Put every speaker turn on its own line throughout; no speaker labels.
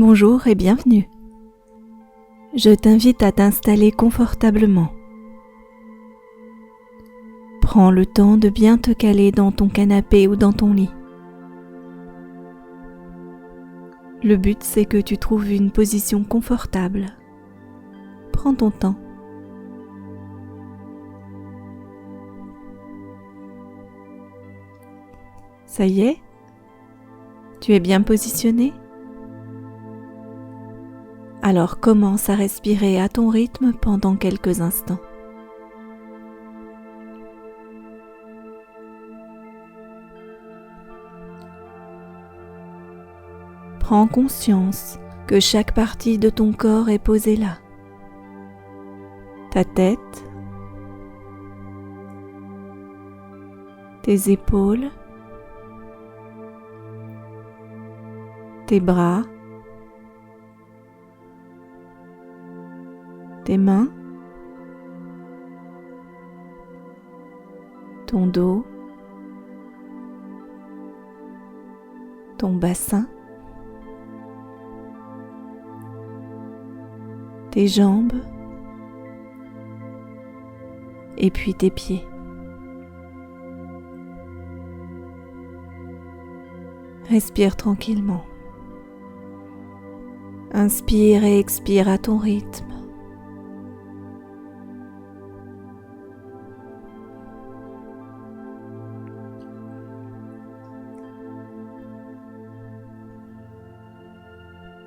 Bonjour et bienvenue. Je t'invite à t'installer confortablement. Prends le temps de bien te caler dans ton canapé ou dans ton lit. Le but, c'est que tu trouves une position confortable. Prends ton temps. Ça y est? Tu es bien positionné? Alors commence à respirer à ton rythme pendant quelques instants. Prends conscience que chaque partie de ton corps est posée là. Ta tête, tes épaules, tes bras, tes mains, ton dos, ton bassin, tes jambes et puis tes pieds. Respire tranquillement. Inspire et expire à ton rythme.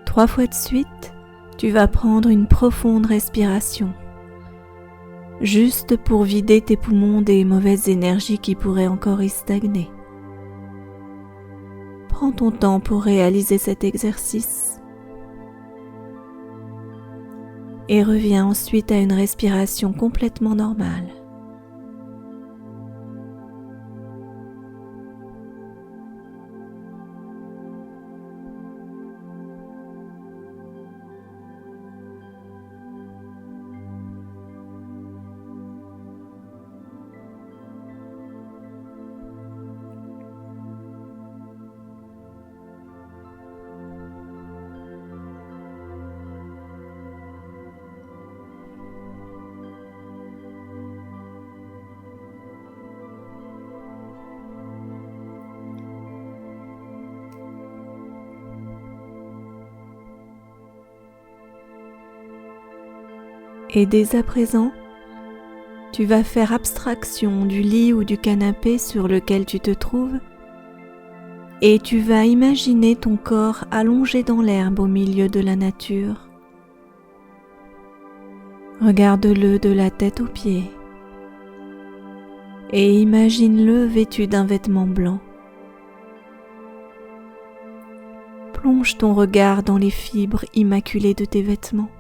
Trois fois de suite, tu vas prendre une profonde respiration, juste pour vider tes poumons des mauvaises énergies qui pourraient encore y stagner. Prends ton temps pour réaliser cet exercice et reviens ensuite à une respiration complètement normale. Et dès à présent, tu vas faire abstraction du lit ou du canapé sur lequel tu te trouves et tu vas imaginer ton corps allongé dans l'herbe au milieu de la nature. Regarde-le de la tête aux pieds et imagine-le vêtu d'un vêtement blanc. Plonge ton regard dans les fibres immaculées de tes vêtements.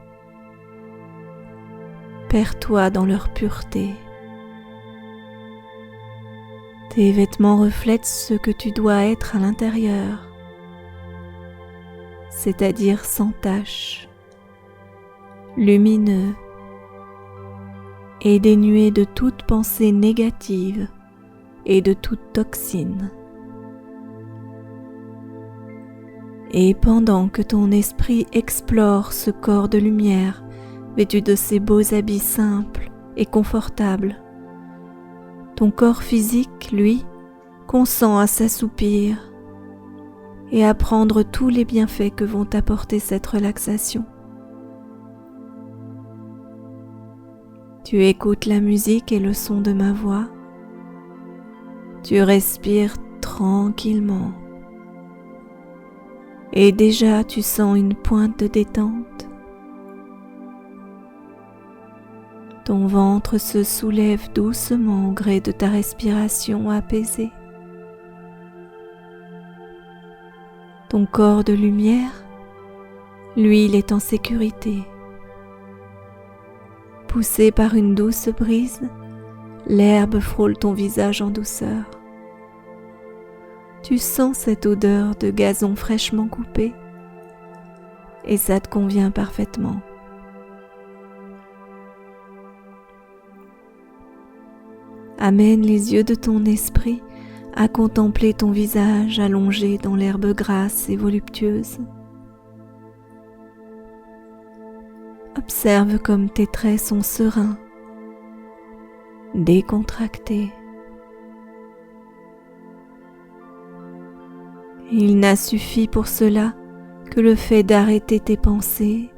Perds-toi dans leur pureté. Tes vêtements reflètent ce que tu dois être à l'intérieur, c'est-à-dire sans tache, lumineux et dénué de toute pensée négative et de toute toxine. Et pendant que ton esprit explore ce corps de lumière, vêtu de ces beaux habits simples et confortables, ton corps physique, lui, consent à s'assoupir et à prendre tous les bienfaits que vont apporter cette relaxation. Tu écoutes la musique et le son de ma voix. Tu respires tranquillement. Et déjà tu sens une pointe de détente. Ton ventre se soulève doucement au gré de ta respiration apaisée. Ton corps de lumière, lui, il est en sécurité. Poussé par une douce brise, l'herbe frôle ton visage en douceur. Tu sens cette odeur de gazon fraîchement coupé et ça te convient parfaitement. Amène les yeux de ton esprit à contempler ton visage allongé dans l'herbe grasse et voluptueuse. Observe comme tes traits sont sereins, décontractés. Il n'a suffi pour cela que le fait d'arrêter tes pensées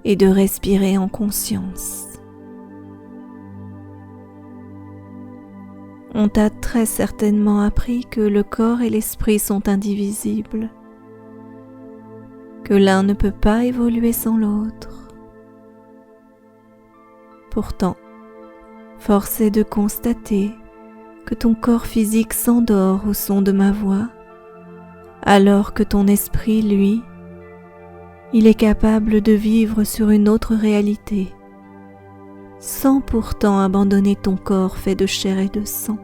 et de respirer en conscience. On t'a très certainement appris que le corps et l'esprit sont indivisibles, que l'un ne peut pas évoluer sans l'autre. Pourtant, force est de constater que ton corps physique s'endort au son de ma voix, alors que ton esprit, lui, il est capable de vivre sur une autre réalité, sans pourtant abandonner ton corps fait de chair et de sang.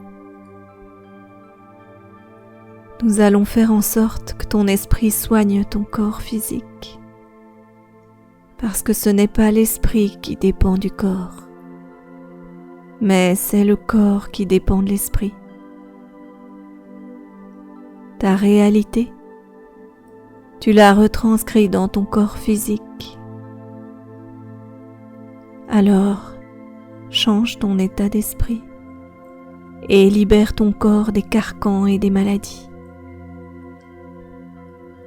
Nous allons faire en sorte que ton esprit soigne ton corps physique, parce que ce n'est pas l'esprit qui dépend du corps, mais c'est le corps qui dépend de l'esprit. Ta réalité, tu la retranscris dans ton corps physique. Alors, change ton état d'esprit et libère ton corps des carcans et des maladies.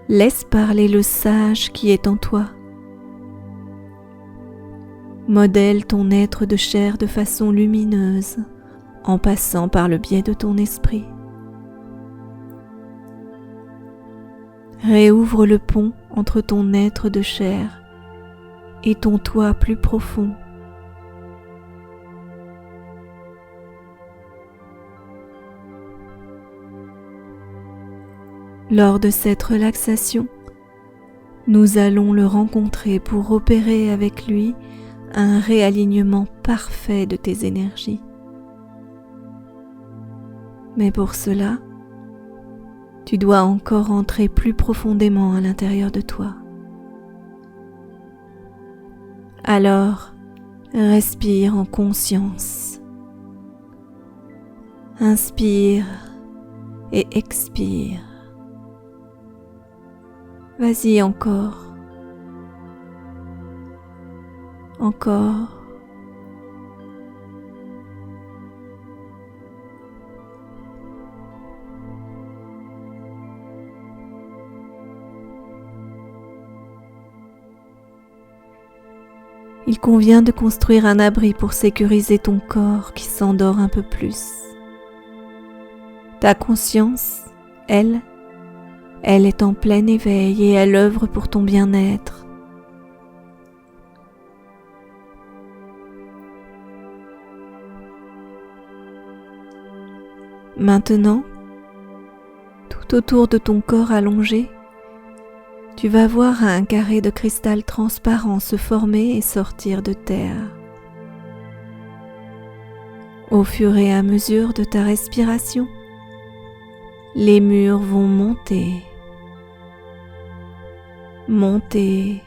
Laisse parler le sage qui est en toi. Modèle ton être de chair de façon lumineuse en passant par le biais de ton esprit. Réouvre le pont entre ton être de chair et ton toi plus profond. Lors de cette relaxation, nous allons le rencontrer pour opérer avec lui un réalignement parfait de tes énergies. Mais pour cela, tu dois encore entrer plus profondément à l'intérieur de toi. Alors, respire en conscience. Inspire et expire. Vas-y encore. Encore. Il convient de construire un abri pour sécuriser ton corps qui s'endort un peu plus. Ta conscience, elle est en plein éveil et elle œuvre pour ton bien-être. Maintenant, tout autour de ton corps allongé, tu vas voir un carré de cristal transparent se former et sortir de terre. Au fur et à mesure de ta respiration, les murs vont monter, monter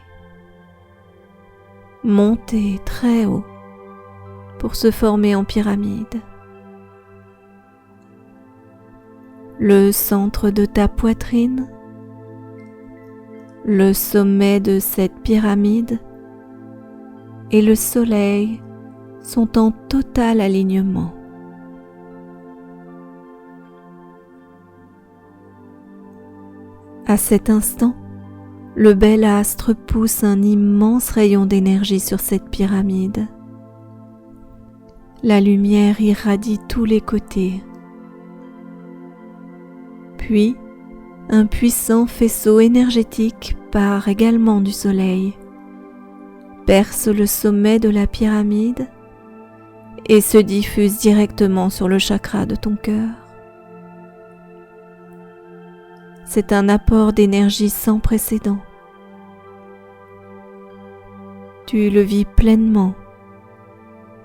très haut pour se former en pyramide. Le centre de ta poitrine, le sommet de cette pyramide et le soleil sont en total alignement. À cet instant, le bel astre pousse un immense rayon d'énergie sur cette pyramide. La lumière irradie tous les côtés. Puis, un puissant faisceau énergétique part également du soleil, perce le sommet de la pyramide et se diffuse directement sur le chakra de ton cœur. C'est un apport d'énergie sans précédent. Tu le vis pleinement,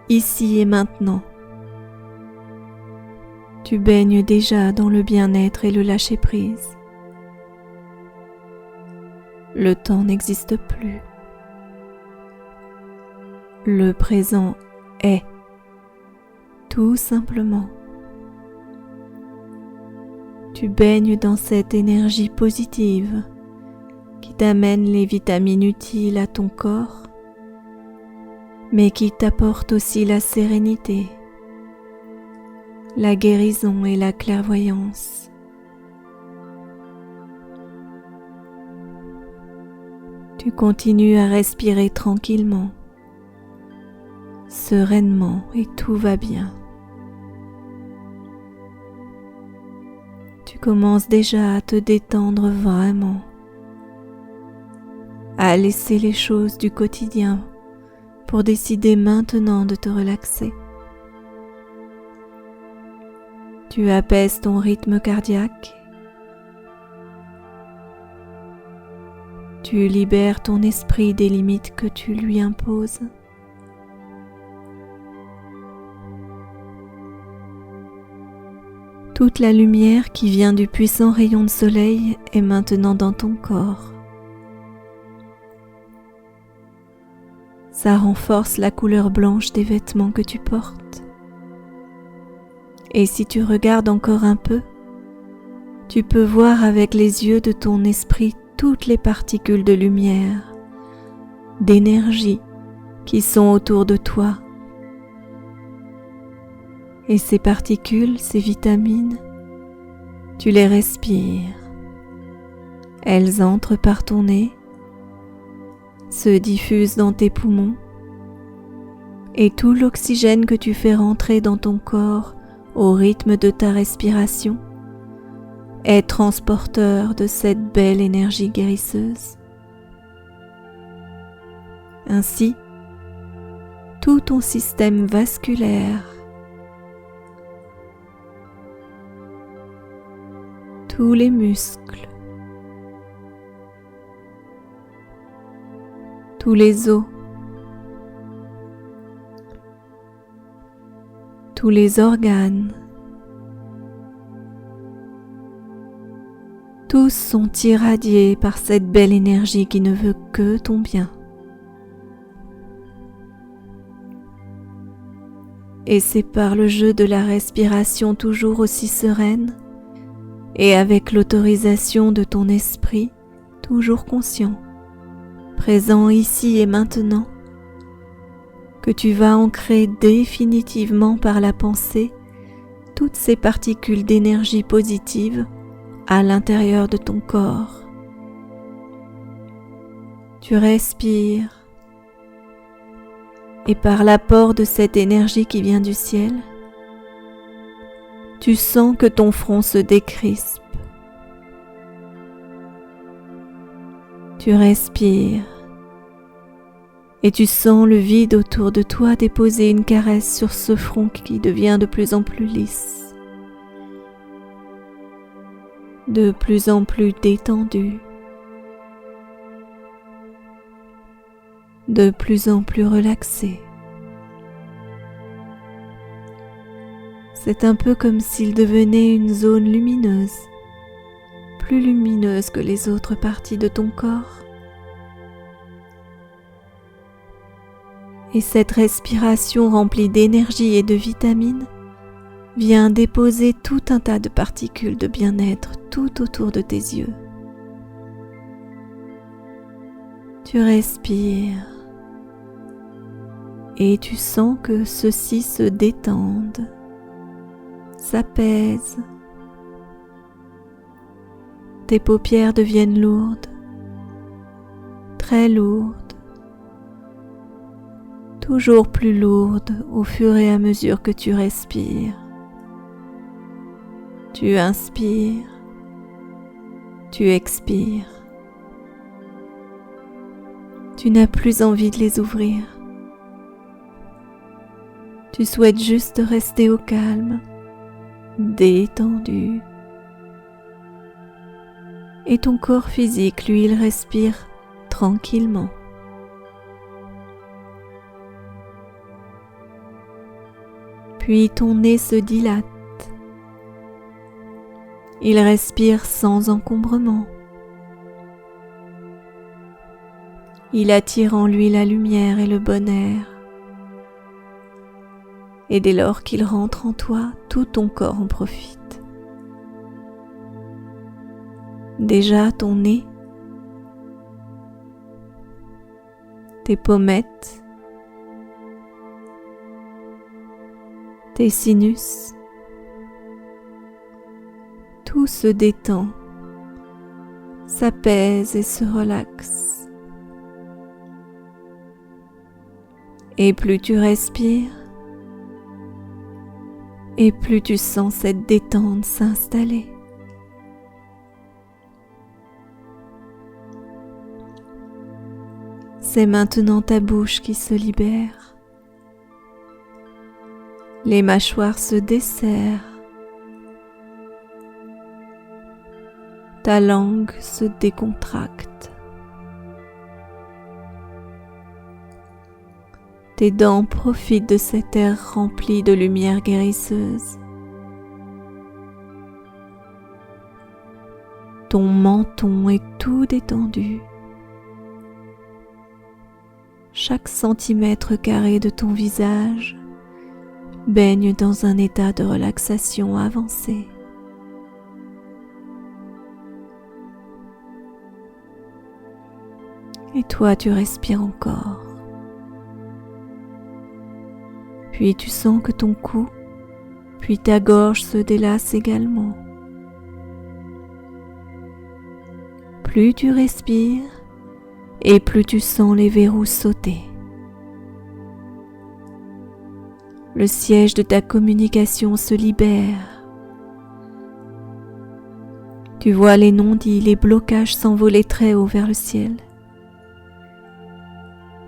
ici et maintenant. Tu baignes déjà dans le bien-être et le lâcher-prise. Le temps n'existe plus. Le présent est, tout simplement. Tu baignes dans cette énergie positive qui t'amène les vitamines utiles à ton corps mais qui t'apporte aussi la sérénité, la guérison et la clairvoyance. Tu continues à respirer tranquillement, sereinement et tout va bien. Tu commences déjà à te détendre vraiment, à laisser les choses du quotidien pour décider maintenant de te relaxer. Tu apaises ton rythme cardiaque. Tu libères ton esprit des limites que tu lui imposes. Toute la lumière qui vient du puissant rayon de soleil est maintenant dans ton corps. Ça renforce la couleur blanche des vêtements que tu portes. Et si tu regardes encore un peu, tu peux voir avec les yeux de ton esprit toutes les particules de lumière, d'énergie qui sont autour de toi. Et ces particules, ces vitamines, tu les respires. Elles entrent par ton nez, se diffusent dans tes poumons, et tout l'oxygène que tu fais rentrer dans ton corps au rythme de ta respiration est transporteur de cette belle énergie guérisseuse. Ainsi, tout ton système vasculaire, tous les muscles, tous les os, tous les organes, tous sont irradiés par cette belle énergie qui ne veut que ton bien. Et c'est par le jeu de la respiration toujours aussi sereine et avec l'autorisation de ton esprit toujours conscient, présent ici et maintenant, que tu vas ancrer définitivement par la pensée toutes ces particules d'énergie positive à l'intérieur de ton corps. Tu respires et par l'apport de cette énergie qui vient du ciel, tu sens que ton front se décrispe. Tu respires et tu sens le vide autour de toi déposer une caresse sur ce front qui devient de plus en plus lisse, de plus en plus détendu, de plus en plus relaxé. C'est un peu comme s'il devenait une zone lumineuse, plus lumineuse que les autres parties de ton corps. Et cette respiration remplie d'énergie et de vitamines vient déposer tout un tas de particules de bien-être tout autour de tes yeux. Tu respires et tu sens que ceux-ci se détendent, s'apaisent. Tes paupières deviennent lourdes, très lourdes, toujours plus lourdes au fur et à mesure que tu respires. Tu inspires, tu expires. Tu n'as plus envie de les ouvrir. Tu souhaites juste rester au calme, détendu. Et ton corps physique, lui, il respire tranquillement. Puis ton nez se dilate. Il respire sans encombrement. Il attire en lui la lumière et le bon air. Et dès lors qu'il rentre en toi, tout ton corps en profite. Déjà ton nez, tes pommettes, tes sinus, tout se détend, s'apaise et se relaxe. Et plus tu respires, et plus tu sens cette détente s'installer. C'est maintenant ta bouche qui se libère. Les mâchoires se desserrent. Ta langue se décontracte. Tes dents profitent de cet air rempli de lumière guérisseuse. Ton menton est tout détendu. Chaque centimètre carré de ton visage baigne dans un état de relaxation avancée. Et toi, tu respires encore. Puis tu sens que ton cou, puis ta gorge se délassent également. Plus tu respires, et plus tu sens les verrous sauter. Le siège de ta communication se libère. Tu vois les non-dits, les blocages s'envoler très haut vers le ciel.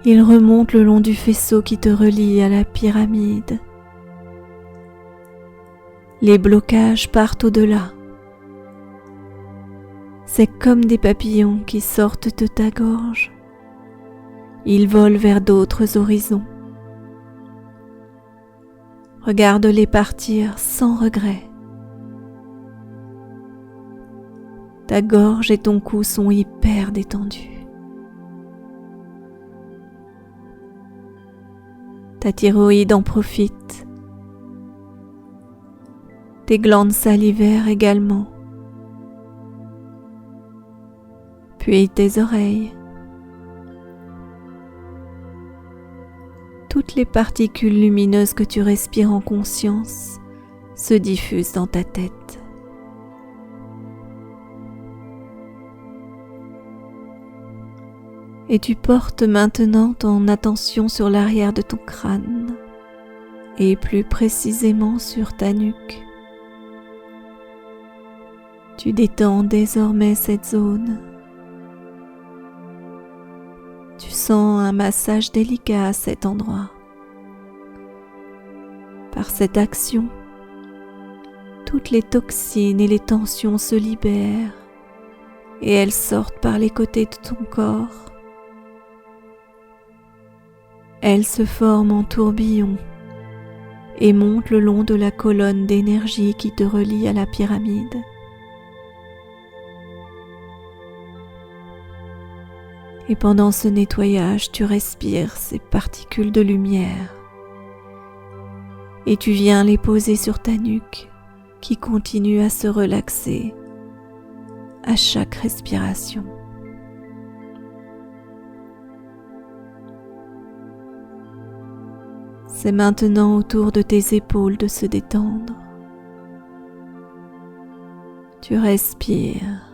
Ils remontent le long du faisceau qui te relie à la pyramide. Les blocages partent au-delà. C'est comme des papillons qui sortent de ta gorge. Ils volent vers d'autres horizons. Regarde-les partir sans regret. Ta gorge et ton cou sont hyper détendus. Ta thyroïde en profite. Tes glandes salivaires également. Puis tes oreilles. Toutes les particules lumineuses que tu respires en conscience se diffusent dans ta tête. Et tu portes maintenant ton attention sur l'arrière de ton crâne et plus précisément sur ta nuque. Tu détends désormais cette zone. Tu sens un massage délicat à cet endroit. Par cette action, toutes les toxines et les tensions se libèrent et elles sortent par les côtés de ton corps. Elles se forment en tourbillon et montent le long de la colonne d'énergie qui te relie à la pyramide. Et pendant ce nettoyage, tu respires ces particules de lumière et tu viens les poser sur ta nuque qui continue à se relaxer à chaque respiration. C'est maintenant au tour de tes épaules de se détendre. Tu respires.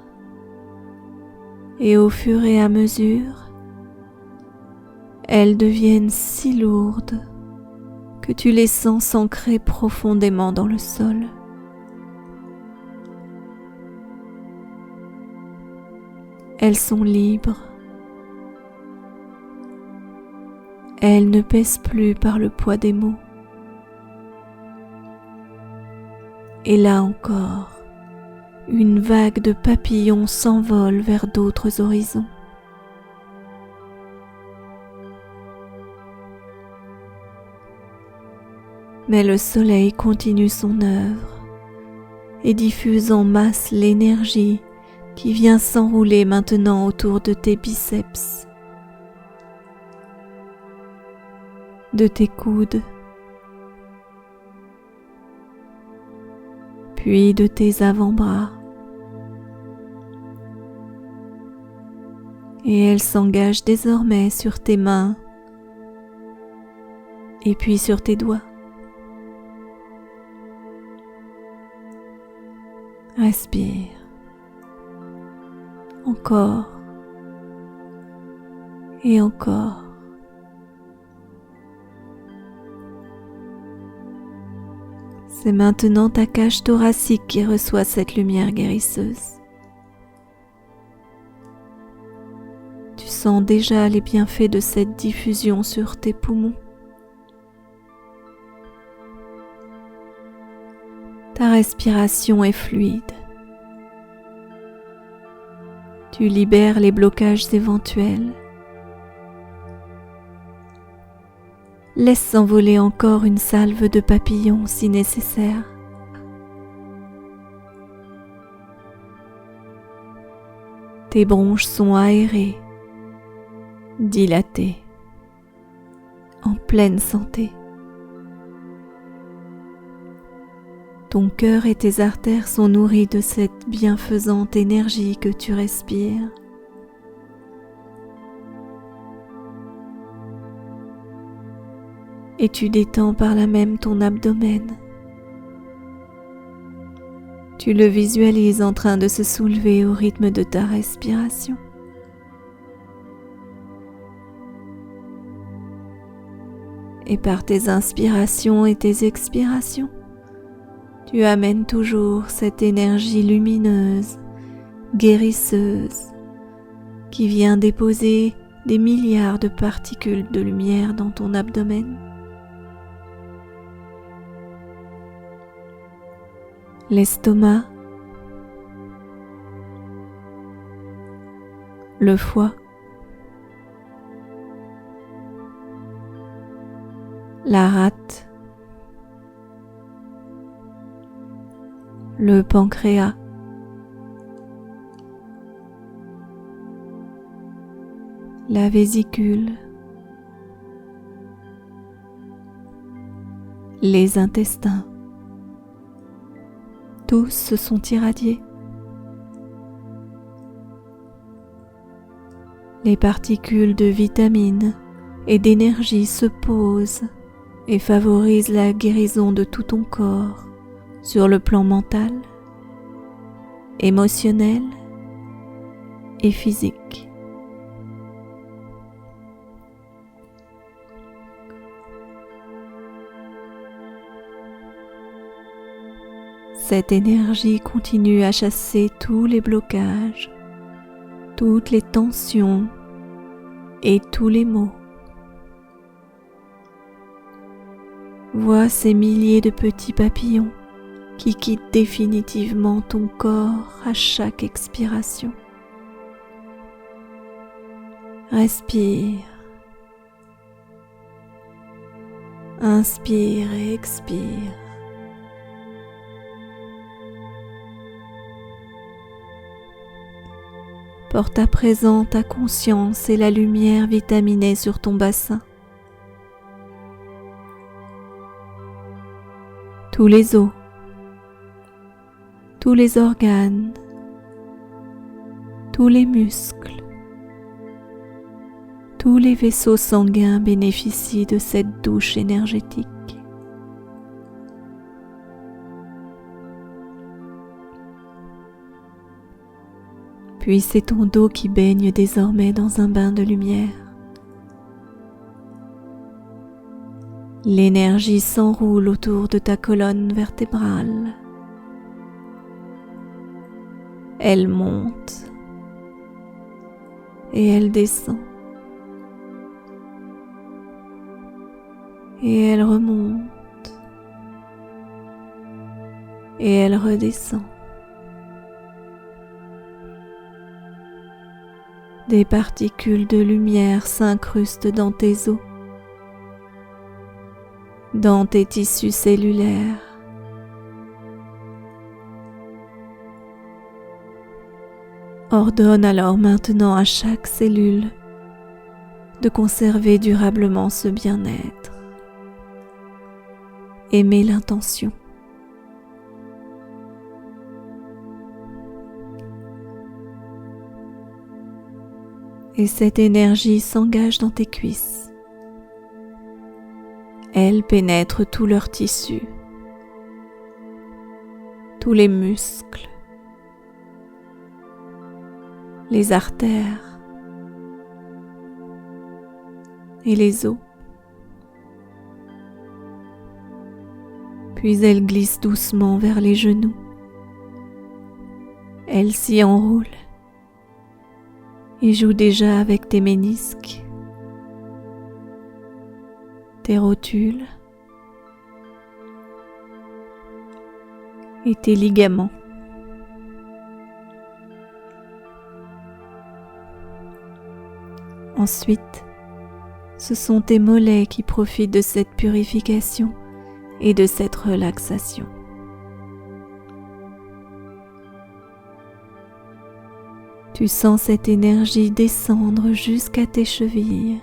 Et au fur et à mesure, elles deviennent si lourdes que tu les sens s'ancrer profondément dans le sol. Elles sont libres. Elles ne pèsent plus par le poids des mots. Et là encore, une vague de papillons s'envole vers d'autres horizons. Mais le soleil continue son œuvre et diffuse en masse l'énergie qui vient s'enrouler maintenant autour de tes biceps, de tes coudes, puis de tes avant-bras. Et elle s'engage désormais sur tes mains et puis sur tes doigts. Respire. Encore et encore. C'est maintenant ta cage thoracique qui reçoit cette lumière guérisseuse. Tu sens déjà les bienfaits de cette diffusion sur tes poumons. Ta respiration est fluide. Tu libères les blocages éventuels. Laisse s'envoler encore une salve de papillons si nécessaire. Tes bronches sont aérées, dilatées, en pleine santé. Ton cœur et tes artères sont nourris de cette bienfaisante énergie que tu respires. Et tu détends par là même ton abdomen. Tu le visualises en train de se soulever au rythme de ta respiration. Et par tes inspirations et tes expirations, tu amènes toujours cette énergie lumineuse, guérisseuse, qui vient déposer des milliards de particules de lumière dans ton abdomen. L'estomac, le foie, la rate, le pancréas, la vésicule, les intestins. Tous se sont irradiés. Les particules de vitamines et d'énergie se posent et favorisent la guérison de tout ton corps sur le plan mental, émotionnel et physique. Cette énergie continue à chasser tous les blocages, toutes les tensions et tous les maux. Vois ces milliers de petits papillons qui quittent définitivement ton corps à chaque expiration. Respire. Inspire et expire. Porte à présent ta conscience et la lumière vitaminée sur ton bassin. Tous les os, tous les organes, tous les muscles, tous les vaisseaux sanguins bénéficient de cette douche énergétique. Puis c'est ton dos qui baigne désormais dans un bain de lumière. L'énergie s'enroule autour de ta colonne vertébrale. Elle monte et elle descend. Et elle remonte et elle redescend. Des particules de lumière s'incrustent dans tes os, dans tes tissus cellulaires. Ordonne alors maintenant à chaque cellule de conserver durablement ce bien-être. Aimez l'intention. Et cette énergie s'engage dans tes cuisses. Elle pénètre tous leurs tissus, tous les muscles les artères et les os. Puis elle glisse doucement vers les genoux. Elle s'y enroule et joue déjà avec tes ménisques, tes rotules et tes ligaments. Ensuite, ce sont tes mollets qui profitent de cette purification et de cette relaxation. Tu sens cette énergie descendre jusqu'à tes chevilles.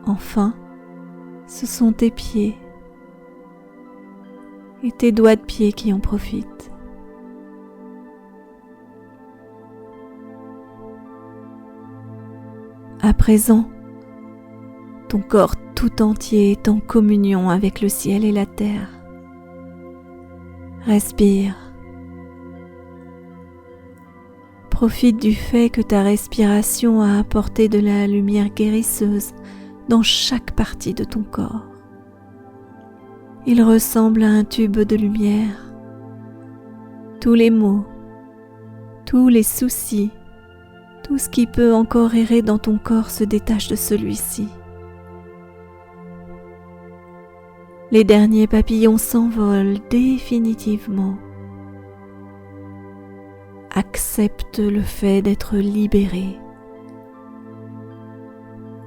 Enfin, ce sont tes pieds et tes doigts de pied qui en profitent. À présent, ton corps tout entier est en communion avec le ciel et la terre. Respire. Profite du fait que ta respiration a apporté de la lumière guérisseuse dans chaque partie de ton corps. Il ressemble à un tube de lumière. Tous les maux, tous les soucis, tout ce qui peut encore errer dans ton corps se détache de celui-ci. Les derniers papillons s'envolent définitivement. Accepte le fait d'être libéré.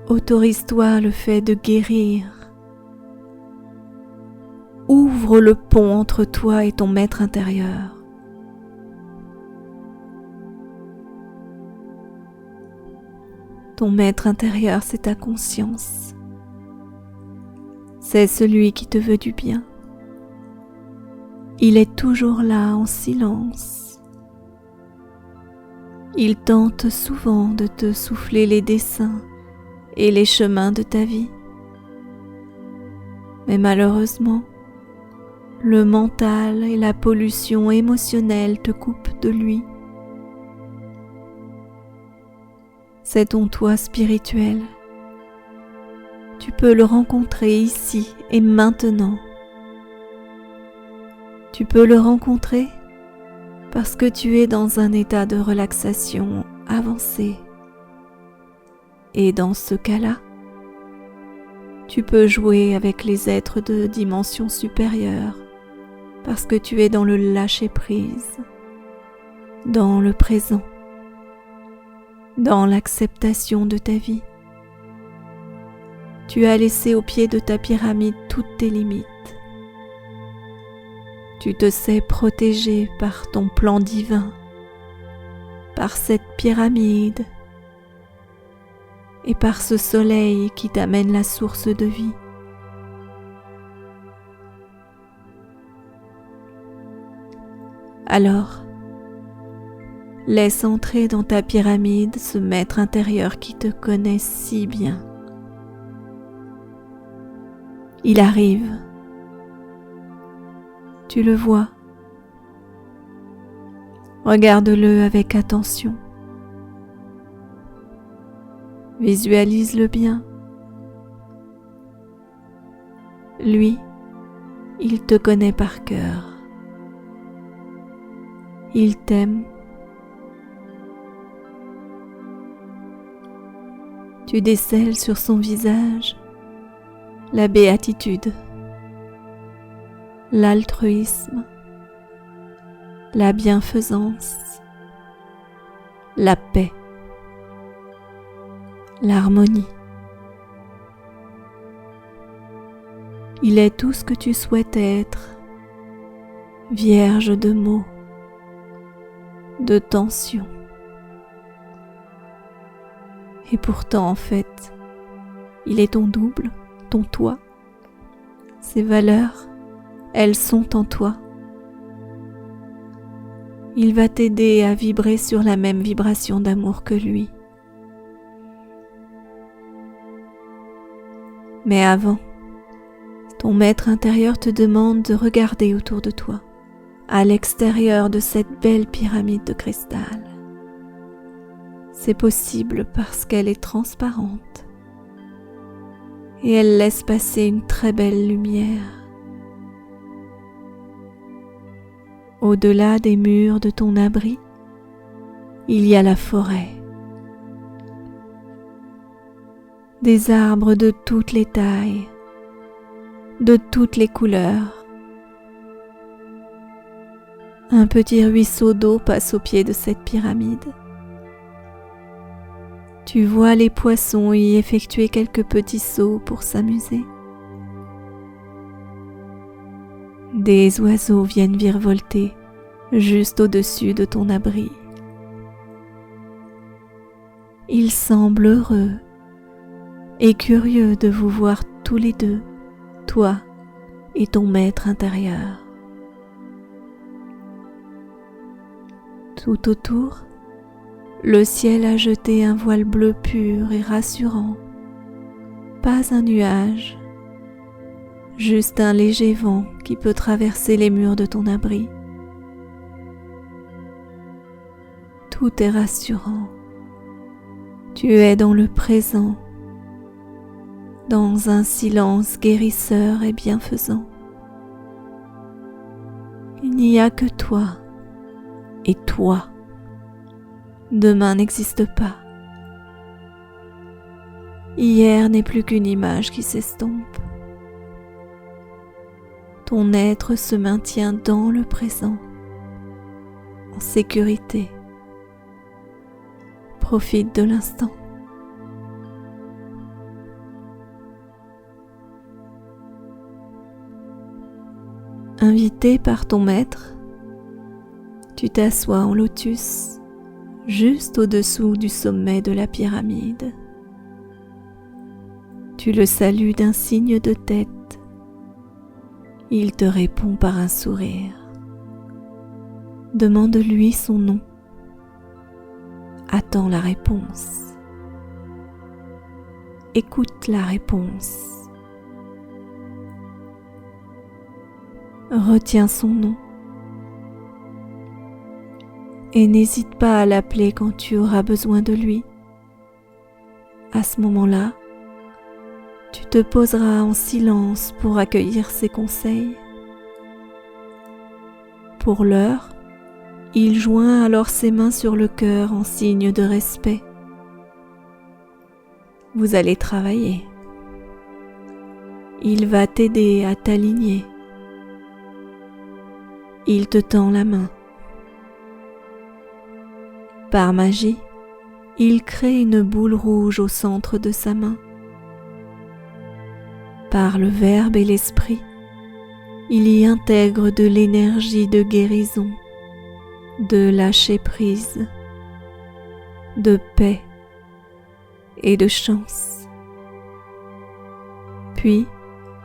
Autorise-toi le fait de guérir. Ouvre le pont entre toi et ton maître intérieur. Ton maître intérieur, c'est ta conscience. C'est celui qui te veut du bien. Il est toujours là en silence. Il tente souvent de te souffler les desseins et les chemins de ta vie. Mais malheureusement, le mental et la pollution émotionnelle te coupent de lui. C'est ton toi spirituel. Tu peux le rencontrer ici et maintenant. Tu peux le rencontrer parce que tu es dans un état de relaxation avancé. Et dans ce cas-là, tu peux jouer avec les êtres de dimension supérieure parce que tu es dans le lâcher-prise, dans le présent, dans l'acceptation de ta vie. Tu as laissé au pied de ta pyramide toutes tes limites. Tu te sais protégé par ton plan divin, par cette pyramide et par ce soleil qui t'amène la source de vie. Alors, laisse entrer dans ta pyramide ce maître intérieur qui te connaît si bien. Il arrive. Tu le vois. Regarde-le avec attention. Visualise-le bien. Lui, il te connaît par cœur. Il t'aime. Tu décèles sur son visage la béatitude, l'altruisme, la bienfaisance, la paix, l'harmonie. Il est tout ce que tu souhaites être, vierge de mots, de tensions. Et pourtant, en fait, il est ton double, ton toi. Ses valeurs, elles sont en toi. Il va t'aider à vibrer sur la même vibration d'amour que lui. Mais avant, ton maître intérieur te demande de regarder autour de toi. à l'extérieur de cette belle pyramide de cristal. C'est possible parce qu'elle est transparente et elle laisse passer une très belle lumière. Au-delà des murs de ton abri, il y a la forêt. Des arbres de toutes les tailles, de toutes les couleurs. Un petit ruisseau d'eau passe au pied de cette pyramide. Tu vois les poissons y effectuer quelques petits sauts pour s'amuser. Des oiseaux viennent virevolter juste au-dessus de ton abri. Ils semblent heureux et curieux de vous voir tous les deux, toi et ton maître intérieur. Tout autour, le ciel a jeté un voile bleu pur et rassurant. Pas un nuage, juste un léger vent qui peut traverser les murs de ton abri. Tout est rassurant. Tu es dans le présent, dans un silence guérisseur et bienfaisant. Il n'y a que toi et toi. Demain n'existe pas. Hier n'est plus qu'une image qui s'estompe. Ton être se maintient dans le présent, en sécurité. Profite de l'instant. Invité par ton maître, tu t'assois en lotus, juste au-dessous du sommet de la pyramide. Tu le salues d'un signe de tête. Il te répond par un sourire. Demande-lui son nom. Attends la réponse. Écoute la réponse. Retiens son nom. Et n'hésite pas à l'appeler quand tu auras besoin de lui. À ce moment-là, tu te poseras en silence pour accueillir ses conseils. Pour l'heure, il joint alors ses mains sur le cœur en signe de respect. Vous allez travailler. Il va t'aider à t'aligner. Il te tend la main. Par magie, il crée une boule rouge au centre de sa main. Par le Verbe et l'Esprit, il y intègre de l'énergie de guérison, de lâcher prise, de paix et de chance. Puis,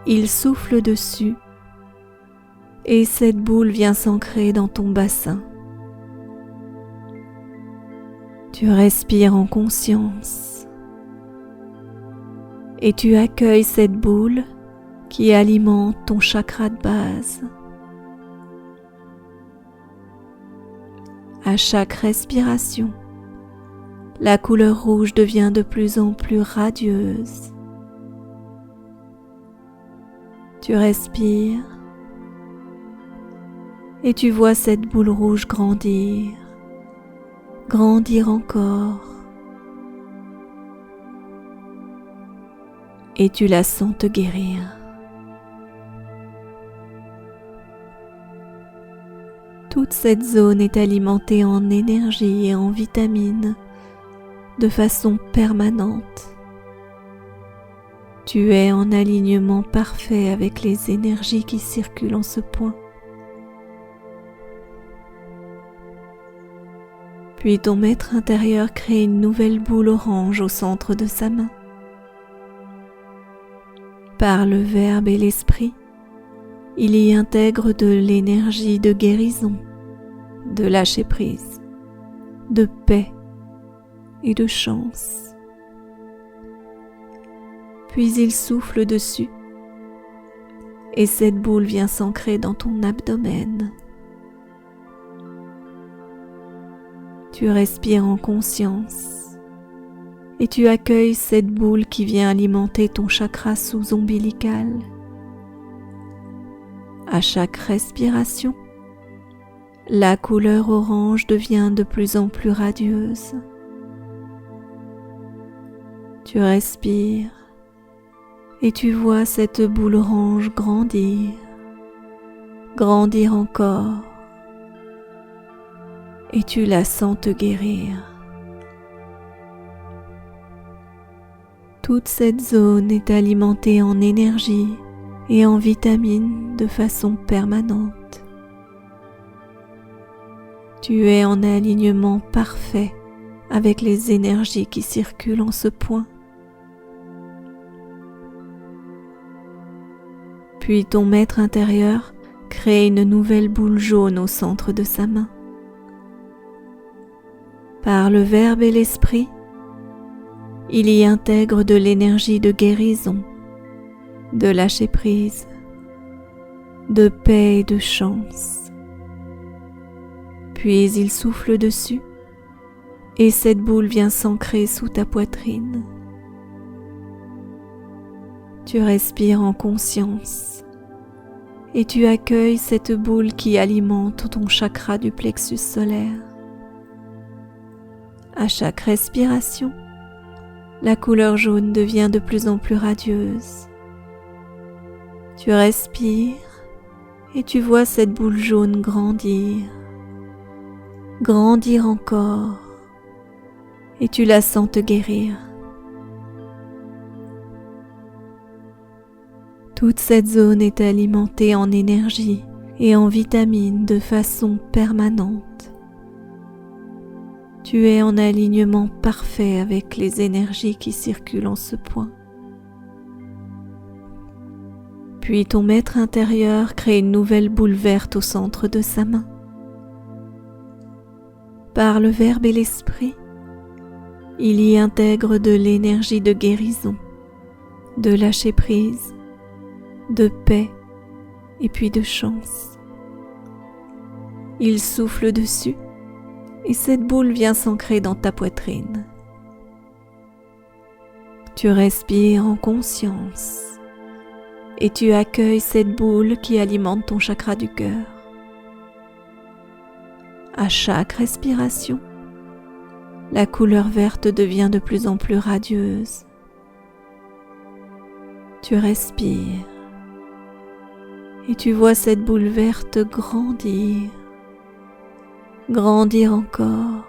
il souffle dessus et cette boule vient s'ancrer dans ton bassin. Tu respires en conscience et tu accueilles cette boule qui alimente ton chakra de base. À chaque respiration, la couleur rouge devient de plus en plus radieuse. Tu respires et tu vois cette boule rouge grandir, grandir encore. Et tu la sens te guérir. Toute cette zone est alimentée en énergie et en vitamines de façon permanente. Tu es en alignement parfait avec les énergies qui circulent en ce point. Puis ton maître intérieur crée une nouvelle boule orange au centre de sa main. Par le Verbe et l'Esprit, il y intègre de l'énergie de guérison, de lâcher prise, de paix et de chance. Puis il souffle dessus et cette boule vient s'ancrer dans ton abdomen, Tu respires en conscience et tu accueilles cette boule qui vient alimenter ton chakra sous-ombilical. À chaque respiration, la couleur orange devient de plus en plus radieuse. Tu respires et tu vois cette boule orange grandir, grandir encore, et tu la sens te guérir. Toute cette zone est alimentée en énergie et en vitamines de façon permanente. Tu es en alignement parfait avec les énergies qui circulent en ce point. Puis ton maître intérieur crée une nouvelle boule jaune au centre de sa main. Par le Verbe et l'Esprit, il y intègre de l'énergie de guérison, de lâcher prise, de paix et de chance. Puis il souffle dessus et cette boule vient s'ancrer sous ta poitrine. Tu respires en conscience et tu accueilles cette boule qui alimente ton chakra du plexus solaire. À chaque respiration, la couleur jaune devient de plus en plus radieuse. Tu respires et tu vois cette boule jaune grandir, grandir encore, et tu la sens te guérir. Toute cette zone est alimentée en énergie et en vitamines de façon permanente. Tu es en alignement parfait avec les énergies qui circulent en ce point. Puis ton maître intérieur crée une nouvelle boule verte au centre de sa main. Par le Verbe et l'Esprit, il y intègre de l'énergie de guérison, de lâcher prise, de paix et puis de chance. Il souffle dessus et cette boule vient s'ancrer dans ta poitrine. Tu respires en conscience et tu accueilles cette boule qui alimente ton chakra du cœur. À chaque respiration, la couleur verte devient de plus en plus radieuse. Tu respires et tu vois cette boule verte grandir, grandir encore,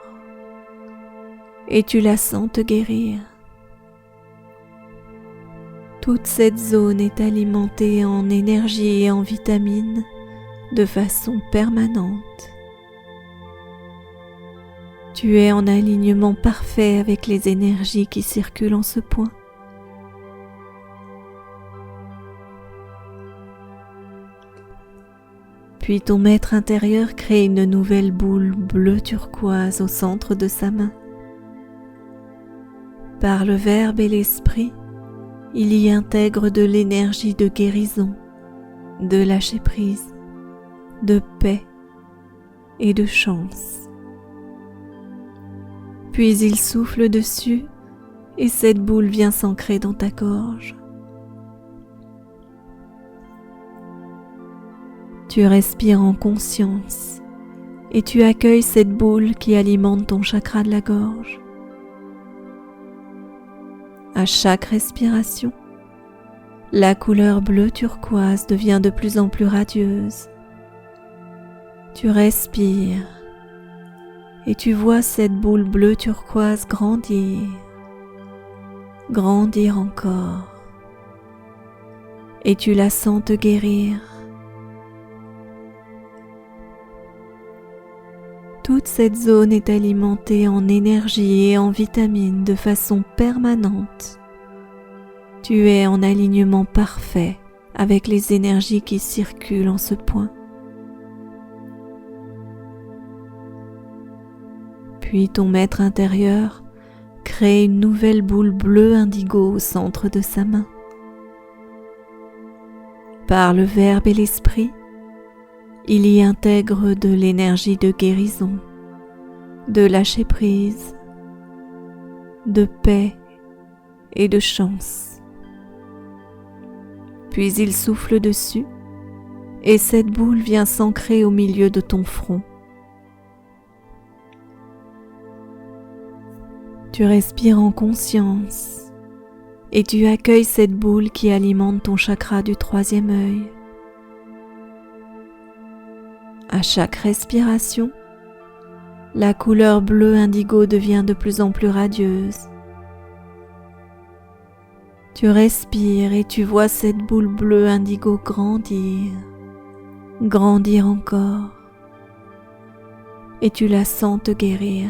et tu la sens te guérir. Toute cette zone est alimentée en énergie et en vitamines de façon permanente. Tu es en alignement parfait avec les énergies qui circulent en ce point. Puis ton maître intérieur crée une nouvelle boule bleu turquoise au centre de sa main. Par le Verbe et l'Esprit, il y intègre de l'énergie de guérison, de lâcher prise, de paix et de chance. Puis il souffle dessus et cette boule vient s'ancrer dans ta gorge. Tu respires en conscience et tu accueilles cette boule qui alimente ton chakra de la gorge. À chaque respiration, la couleur bleu turquoise devient de plus en plus radieuse. Tu respires et tu vois cette boule bleu turquoise grandir, grandir encore, et tu la sens te guérir. Toute cette zone est alimentée en énergie et en vitamines de façon permanente. Tu es en alignement parfait avec les énergies qui circulent en ce point. Puis ton maître intérieur crée une nouvelle boule bleue indigo au centre de sa main. Par le Verbe et l'Esprit, il y intègre de l'énergie de guérison, de lâcher prise, de paix et de chance. Puis il souffle dessus et cette boule vient s'ancrer au milieu de ton front. Tu respires en conscience et tu accueilles cette boule qui alimente ton chakra du troisième œil. À chaque respiration, la couleur bleu indigo devient de plus en plus radieuse. Tu respires et tu vois cette boule bleue indigo grandir, grandir encore, et tu la sens te guérir.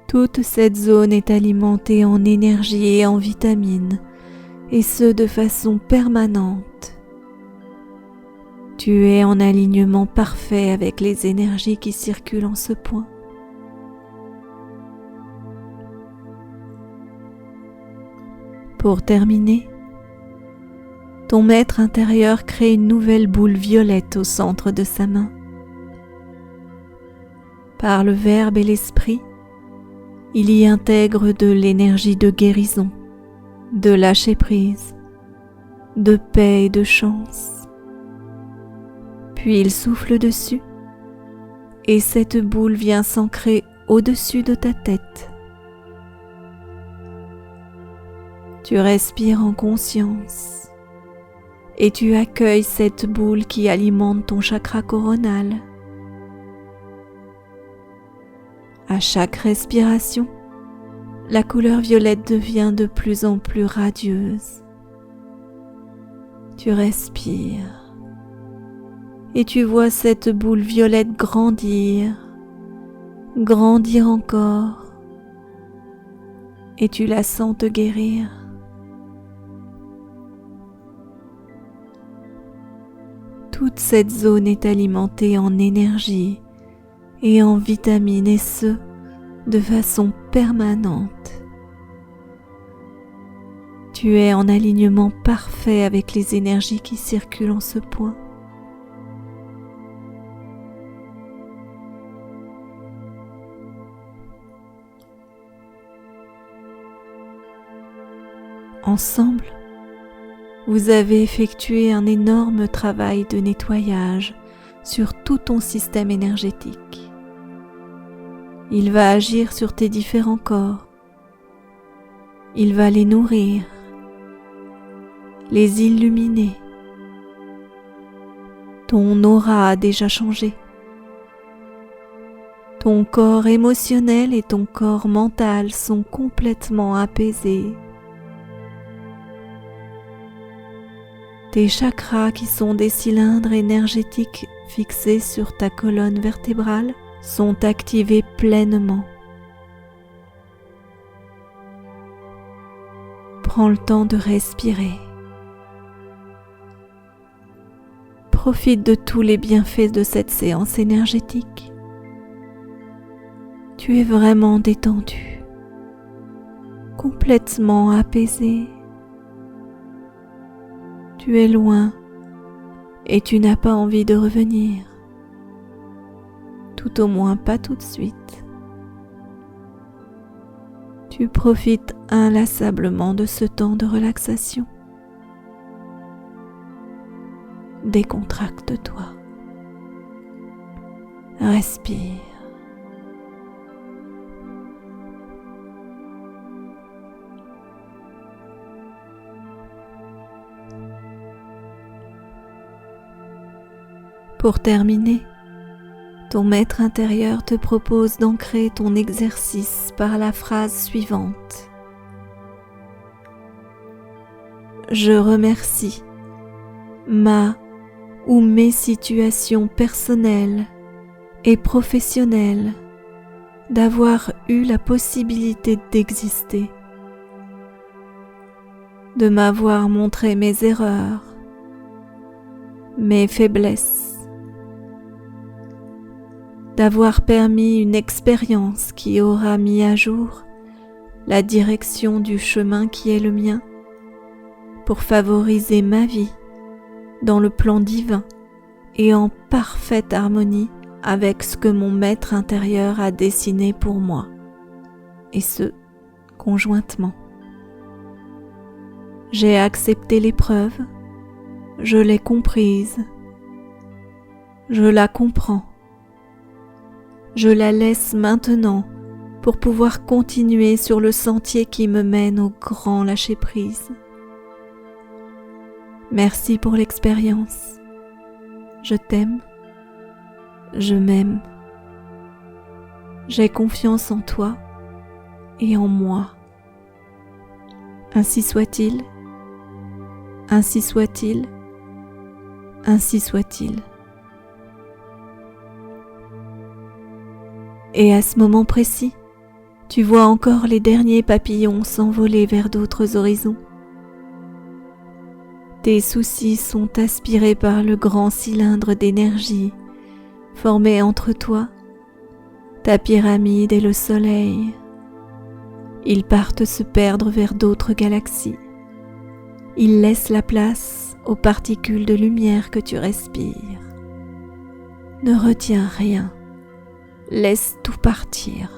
Toute cette zone est alimentée en énergie et en vitamines, et ce de façon permanente. Tu es en alignement parfait avec les énergies qui circulent en ce point. Pour terminer, ton maître intérieur crée une nouvelle boule violette au centre de sa main. Par le verbe et l'esprit, il y intègre de l'énergie de guérison, de lâcher prise, de paix et de chance. Puis il souffle dessus et cette boule vient s'ancrer au-dessus de ta tête. Tu respires en conscience et tu accueilles cette boule qui alimente ton chakra coronal. À chaque respiration, la couleur violette devient de plus en plus radieuse. Tu respires et tu vois cette boule violette grandir, grandir encore, et tu la sens te guérir. Toute cette zone est alimentée en énergie et en vitamines, et ce, de façon permanente. Tu es en alignement parfait avec les énergies qui circulent en ce point. Ensemble, vous avez effectué un énorme travail de nettoyage sur tout ton système énergétique. Il va agir sur tes différents corps. Il va les nourrir, les illuminer. Ton aura a déjà changé. Ton corps émotionnel et ton corps mental sont complètement apaisés. Tes chakras, qui sont des cylindres énergétiques fixés sur ta colonne vertébrale, sont activés pleinement. Prends le temps de respirer. Profite de tous les bienfaits de cette séance énergétique. Tu es vraiment détendu, complètement apaisé. Tu es loin et tu n'as pas envie de revenir, tout au moins pas tout de suite. Tu profites inlassablement de ce temps de relaxation. Décontracte-toi. Respire. Pour terminer, ton maître intérieur te propose d'ancrer ton exercice par la phrase suivante. Je remercie ma ou mes situations personnelles et professionnelles d'avoir eu la possibilité d'exister, de m'avoir montré mes erreurs, mes faiblesses, d'avoir permis une expérience qui aura mis à jour la direction du chemin qui est le mien pour favoriser ma vie dans le plan divin et en parfaite harmonie avec ce que mon maître intérieur a dessiné pour moi, et ce, conjointement. J'ai accepté l'épreuve, je l'ai comprise, je la comprends, je la laisse maintenant pour pouvoir continuer sur le sentier qui me mène au grand lâcher-prise. Merci pour l'expérience. Je t'aime, je m'aime. J'ai confiance en toi et en moi. Ainsi soit-il, ainsi soit-il, ainsi soit-il. Et à ce moment précis, tu vois encore les derniers papillons s'envoler vers d'autres horizons. Tes soucis sont aspirés par le grand cylindre d'énergie formé entre toi, ta pyramide et le soleil. Ils partent se perdre vers d'autres galaxies. Ils laissent la place aux particules de lumière que tu respires. Ne retiens rien, laisse tout partir.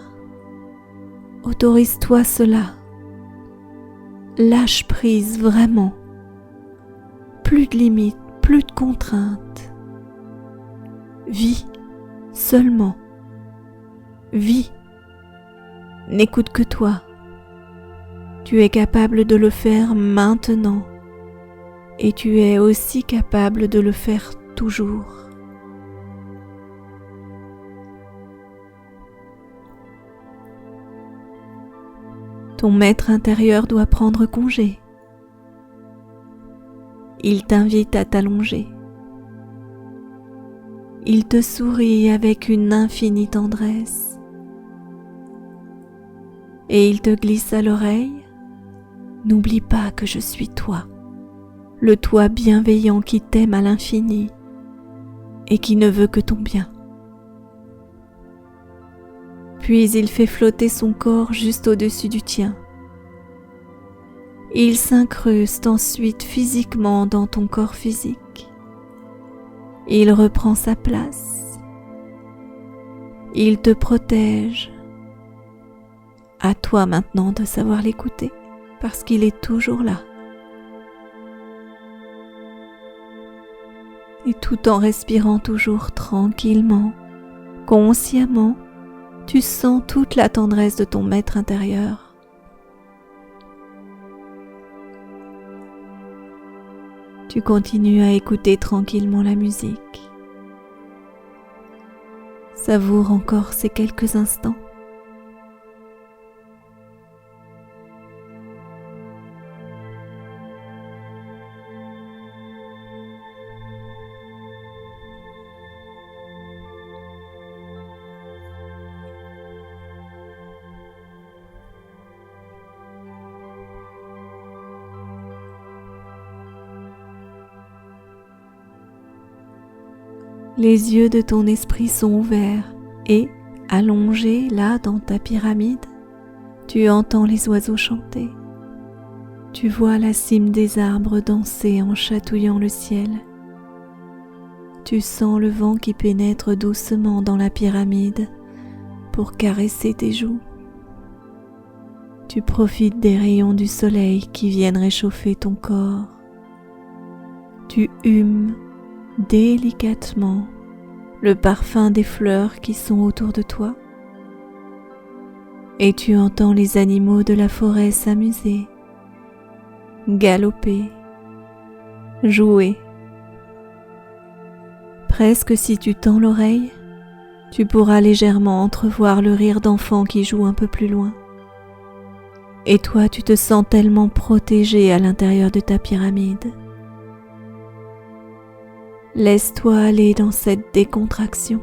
Autorise-toi cela. Lâche prise vraiment. Plus de limites, plus de contraintes. Vis seulement. Vis. N'écoute que toi. Tu es capable de le faire maintenant et tu es aussi capable de le faire toujours. Ton maître intérieur doit prendre congé. Il t'invite à t'allonger. Il te sourit avec une infinie tendresse. Et il te glisse à l'oreille. N'oublie pas que je suis toi, le toi bienveillant qui t'aime à l'infini et qui ne veut que ton bien. Puis il fait flotter son corps juste au-dessus du tien. Il s'incruste ensuite physiquement dans ton corps physique. Il reprend sa place. Il te protège. À toi maintenant de savoir l'écouter, parce qu'il est toujours là. Et tout en respirant toujours tranquillement, consciemment, tu sens toute la tendresse de ton maître intérieur. Tu continues à écouter tranquillement la musique. Savoure encore ces quelques instants. Les yeux de ton esprit sont ouverts et, allongé là dans ta pyramide, tu entends les oiseaux chanter. Tu vois la cime des arbres danser en chatouillant le ciel. Tu sens le vent qui pénètre doucement dans la pyramide pour caresser tes joues. Tu profites des rayons du soleil qui viennent réchauffer ton corps. Tu humes délicatement le parfum des fleurs qui sont autour de toi et tu entends les animaux de la forêt s'amuser, galoper, jouer. Presque si tu tends l'oreille, tu pourras légèrement entrevoir le rire d'enfants qui jouent un peu plus loin. Et toi, tu te sens tellement protégé à l'intérieur de ta pyramide. Laisse-toi aller dans cette décontraction.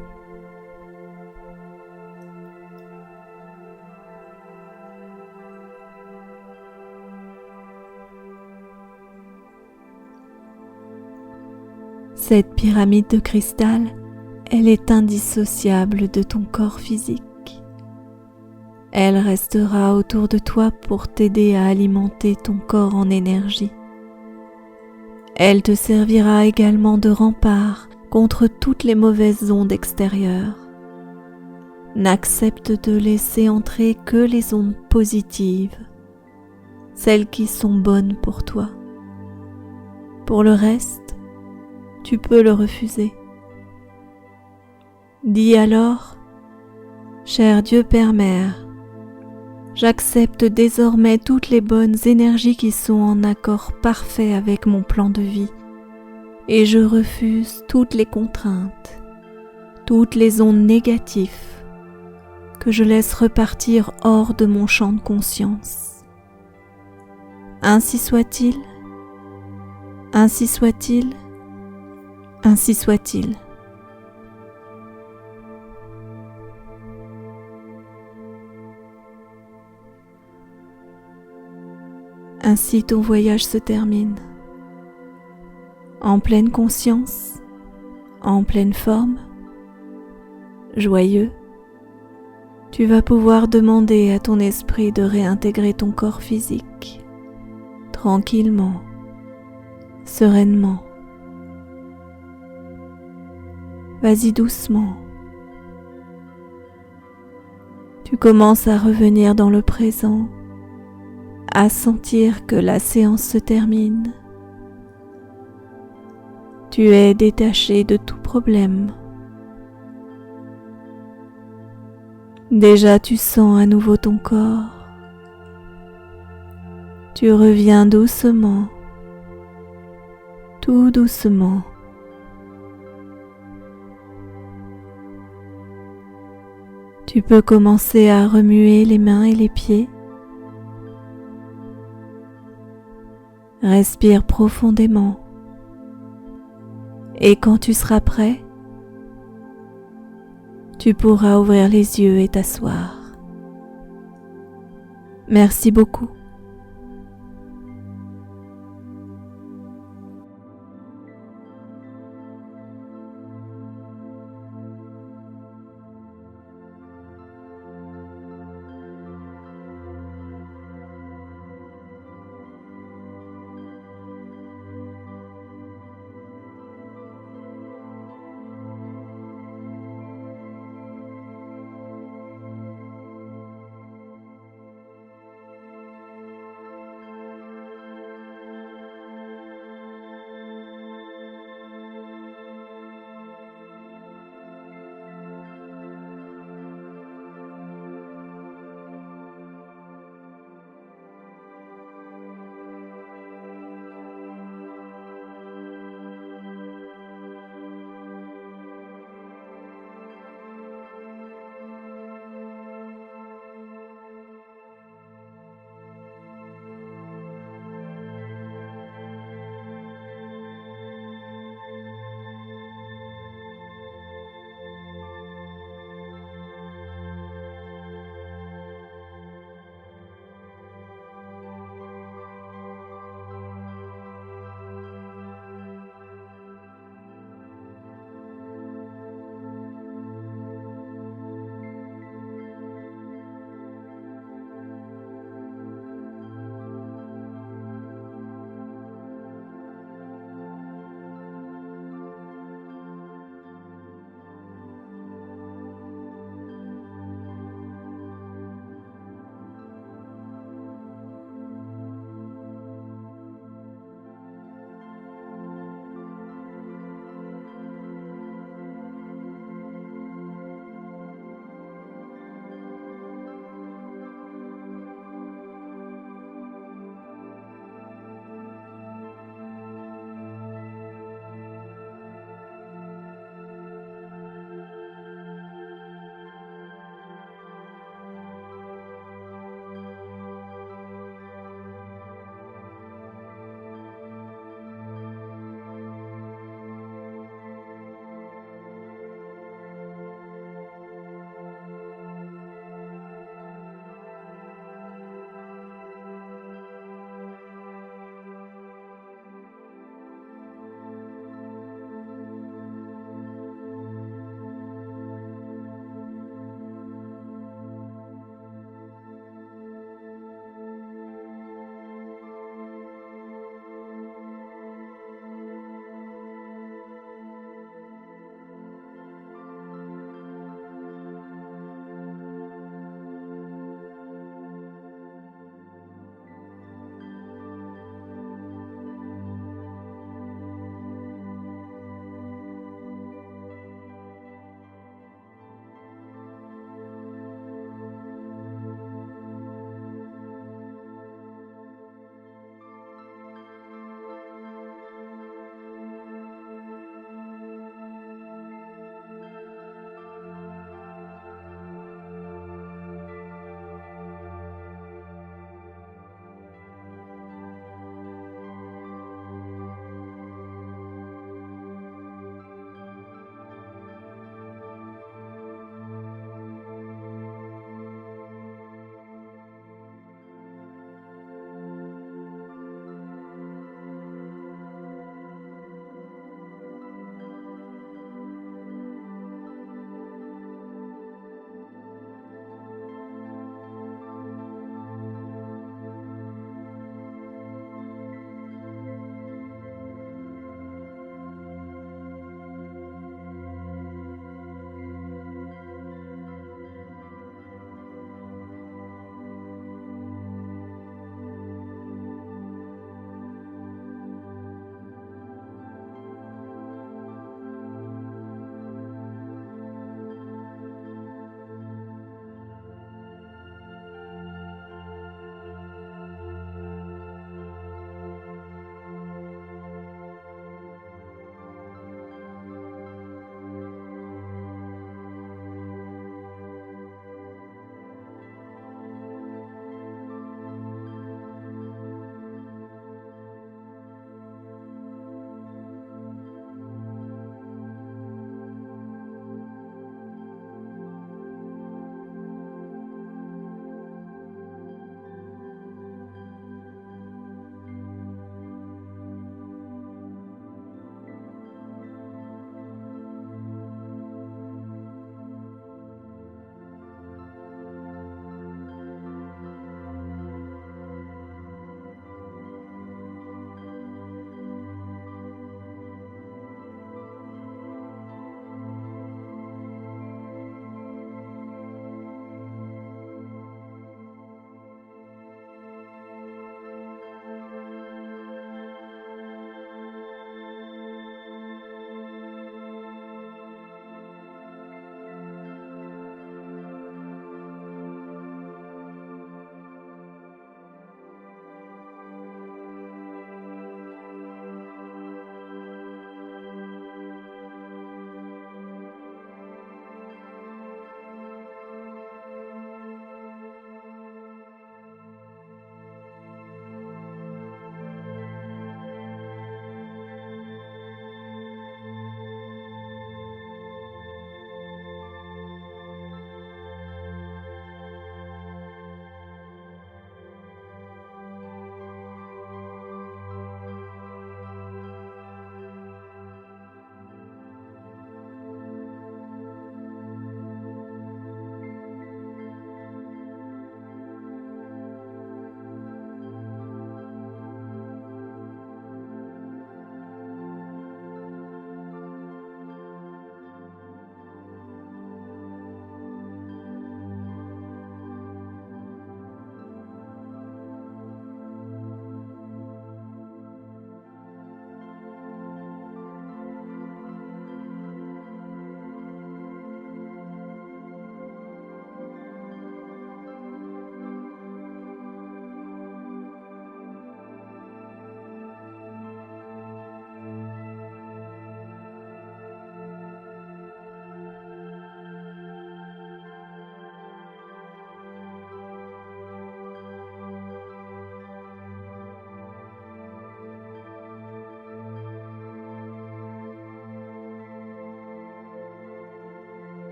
Cette pyramide de cristal, elle est indissociable de ton corps physique. Elle restera autour de toi pour t'aider à alimenter ton corps en énergie. Elle te servira également de rempart contre toutes les mauvaises ondes extérieures. N'accepte de laisser entrer que les ondes positives, celles qui sont bonnes pour toi. Pour le reste, tu peux le refuser. Dis alors, cher Dieu Père Mère, j'accepte désormais toutes les bonnes énergies qui sont en accord parfait avec mon plan de vie et je refuse toutes les contraintes, toutes les ondes négatives que je laisse repartir hors de mon champ de conscience. Ainsi soit-il, ainsi soit-il, ainsi soit-il. Ainsi ton voyage se termine. En pleine conscience, en pleine forme, joyeux, tu vas pouvoir demander à ton esprit de réintégrer ton corps physique, tranquillement, sereinement. Vas-y doucement. Tu commences à revenir dans le présent, à sentir que la séance se termine. Tu es détaché de tout problème. Déjà tu sens à nouveau ton corps. Tu reviens doucement, tout doucement. Tu peux commencer à remuer les mains et les pieds. Respire profondément. Et quand tu seras prêt, tu pourras ouvrir les yeux et t'asseoir. Merci beaucoup.